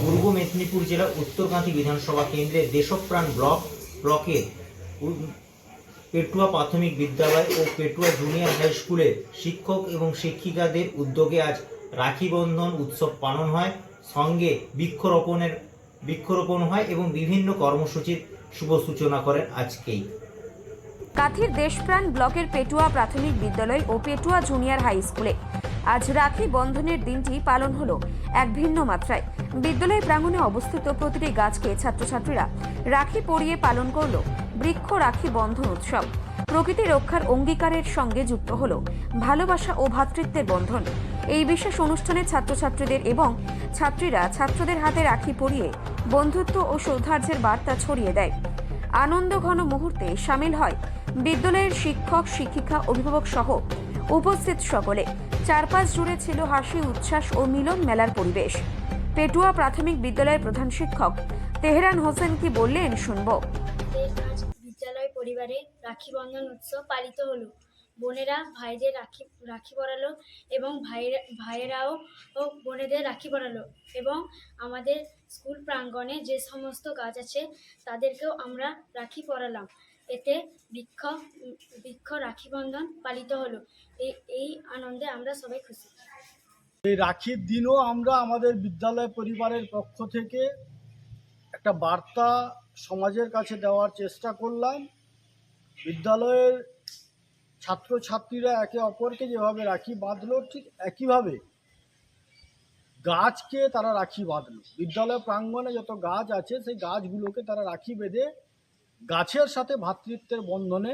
পূর্ব মেদিনীপুর জেলার উত্তরকান্থী বিধানসভা কেন্দ্রের দেশপ্রাণ ব্লকের পেটুয়া প্রাথমিক বিদ্যালয় ও পেটুয়া জুনিয়র হাই স্কুলের শিক্ষক এবং শিক্ষিকাদের উদ্যোগে আজ রাখি বন্ধন উৎসব পালন হয়। সঙ্গে বৃক্ষরোপণ হয় এবং বিভিন্ন কর্মসূচির শুভ সূচনা করেন আজকেই। কাঁথির দেশপ্রাণ ব্লকের পেটুয়া প্রাথমিক বিদ্যালয় ও পেটুয়া জুনিয়র হাই স্কুলে আজ রাখি বন্ধনের দিনটি পালন হলো এক ভিন্ন মাত্রায়। বিদ্যালয় প্রাঙ্গণে অবস্থিত প্রতিটি গাছকে ছাত্রছাত্রীরা রাখি পরিয়ে পালন করলো বৃক্ষ রাখি বন্ধন উৎসব। প্রকৃতি রক্ষার অঙ্গীকারের সঙ্গে যুক্ত হলো ভালোবাসা ও ভ্রাতৃত্বের বন্ধন। এই বিশেষ অনুষ্ঠানে ছাত্রছাত্রীদের এবং ছাত্রীরা ছাত্রদের হাতে রাখি পরিয়ে বন্ধুত্ব ও সৌহার্দ্যের বার্তা ছড়িয়ে দেয়। আনন্দ ঘন মুহূর্তে সামিল হয় বিদ্যালয়ের শিক্ষক শিক্ষিকা অভিভাবক সহ উপস্থিত সকলে। চারপাশ জুড়ে ছিল হাসি উচ্ছ্বাস ও মিলন মেলার পরিবেশ। পেটুয়া প্রাথমিক বিদ্যালয়ের প্রধান শিক্ষক তেহরান হোসেন কি বললেন শুনবো। বিদ্যালয় পরিবারে রাখি বন্ধন উৎসব পালিত হলো। বোনেরা ভাইদের রাখি পরালো এবং ভাইয়েরাও বোনেদের রাখি পরালো এবং আমাদের স্কুল প্রাঙ্গণে যে সমস্ত গাছ আছে তাদেরকেও আমরা রাখি পরালাম। এতে বৃক্ষ রাখি বন্ধন পালিত হলো। এই আনন্দে আমরা সবাই খুশি। এই রাখির দিনও আমরা আমাদের বিদ্যালয় পরিবারের পক্ষ থেকে একটা বার্তা সমাজের কাছে দেওয়ার চেষ্টা করলাম। বিদ্যালয়ের ছাত্রছাত্রীরা একে অপরকে যেভাবে রাখি বাঁধলো, ঠিক একইভাবে গাছকে তারা রাখি বাঁধলো। বিদ্যালয় প্রাঙ্গণে যত গাছ আছে সেই গাছগুলোকে তারা রাখি বেঁধে গাছের সাথে ভ্রাতৃত্বের বন্ধনে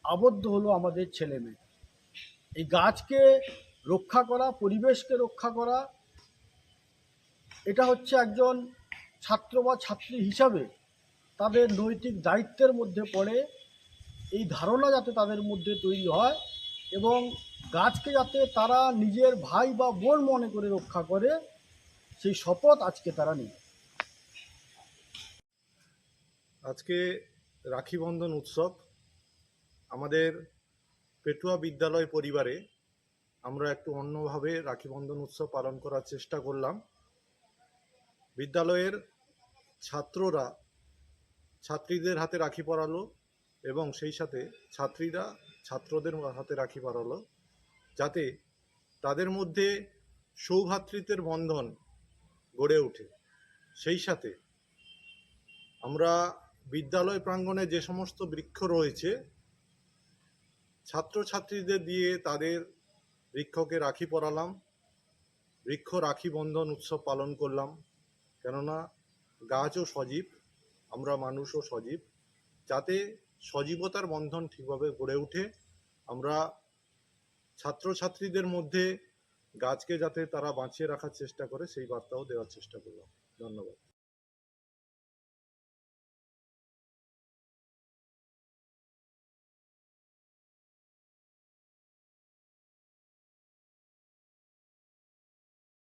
আবদ্ধ হলো আমাদের ছেলেমেয়ে। এই গাছকে রক্ষা করা, পরিবেশকে রক্ষা করা, এটা হচ্ছে একজন ছাত্র বা ছাত্রী হিসাবে তাদের নৈতিক দায়িত্বের মধ্যে পড়ে। এই ধারণা যাতে তাদের মধ্যে তৈরি হয় এবং গাছকে যাতে তারা নিজের ভাই বা বোন মনে করে রক্ষা করে, সেই শপথ আজকে তারা নেয়। আজকে রাখি বন্ধন উৎসব আমাদের পেটুয়া বিদ্যালয় পরিবারে আমরা একটু অন্যভাবে রাখি বন্ধন উৎসব পালন করার চেষ্টা করলাম। বিদ্যালয়ের ছাত্ররা ছাত্রীদের হাতে রাখি পরালো এবং সেই সাথে ছাত্রীরা ছাত্রদের হাতে রাখি পরালো, যাতে তাদের মধ্যে সৌভ্রাতৃত্বের বন্ধন গড়ে ওঠে। সেই সাথে আমরা বিদ্যালয় প্রাঙ্গণে যে সমস্ত বৃক্ষ রয়েছে ছাত্রছাত্রীদের দিয়ে তাদের বৃক্ষকে রাখি পরালাম, বৃক্ষ রাখি বন্ধন উৎসব পালন করলাম। কেননা গাছও সজীব, আমরা মানুষও সজীব, যাতে সজীবতার বন্ধন ঠিকভাবে গড়ে ওঠে। আমরা ছাত্রছাত্রীদের মধ্যে গাছকে যাতে তারা বাঁচিয়ে রাখার চেষ্টা করে সেই বার্তাও দেওয়ার চেষ্টা করলাম। ধন্যবাদ।